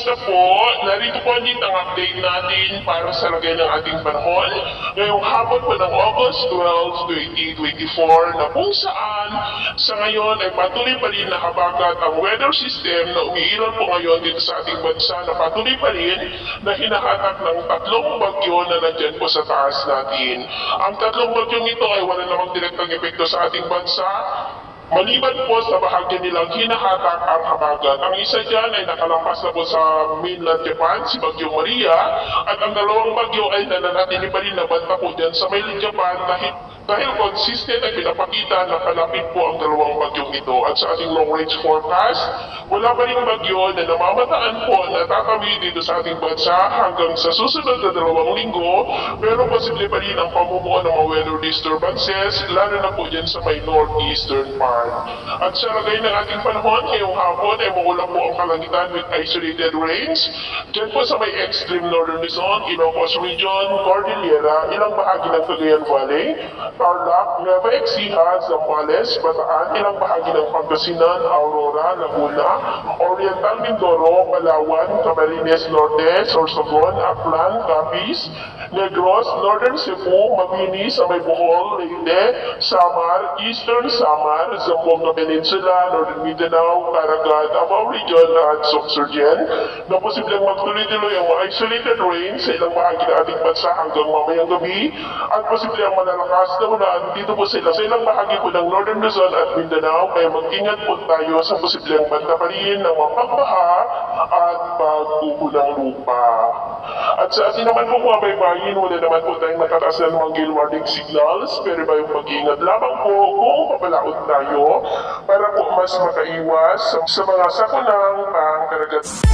Kumusta po? Narito po ulit ang update natin para sa lagay ng ating panahon ngayong hapon po ng August 12, 2024 na kung saan sa ngayon ay patuloy pa rin nakabagat ang weather system na umiiral po ngayon dito sa ating bansa na patuloy pa rin na hinahatak ng tatlong bagyo na nandyan po sa taas natin. Ang tatlong bagyong ito ay wala namang direktang epekto sa ating bansa, maliban po sa bahagi nilang hinahatak ang habagat. Ang isa dyan ay nakalampas na po sa mainland Japan, si Bagyong Maria, at ang dalawang bagyo ay nananatili pa rin na banta po dyan sa mainland Japan dahil consistent ay pinapakita na palapit po ang dalawang bagyong ito. At sa ating long range forecast, wala pa rin bagyo na namamataan po na tatawid dito sa ating bansa hanggang sa susunod na 2 linggo, pero posible pa rin ang pamumuo ng mga weather disturbances, lalo na po dyan sa may northeastern part. At sa lagay ng ating panahon, ngayong hapon ay maulan po ang kalangitan with isolated rains. Diyan po sa may extreme northern Luzon, Ilocos Region, Cordillera, ilang bahagi ng Cagayan Valley, Tarlac, Nueva Ecija, Zambales, Bataan, ilang bahagi ng Pangasinan, Aurora, Laguna, Oriental Mindoro, Palawan, Camarines Norte, Sorsogon, Aklan, Capiz, Negros, Northern Cebu, Mabini, sa may Bohol, Leyte, Samar, Eastern Samar, Zamboanga Peninsula, Northern Mindanao, Caraga, Davao Region at Sorsogon na posibleng magtuloy-tuloy ang mga isolated rain sa ilang bahagi ng ating bansa hanggang mamayang gabi at posible ang malalakas na ulan dito po sa ilang bahagi po ng Northern Luzon at Mindanao, kaya mag-ingat po tayo sa posibleng banta pa rin ng mapagbaha at pag-uho ng lupa. At sa atin naman po mga baybayin, wala naman po tayong nakataas na mga gale warning signals, pero ba yung mag-ingat lamang po kung papalaot tayo para po mas makaiwas sa mga sakunang pangkaragat.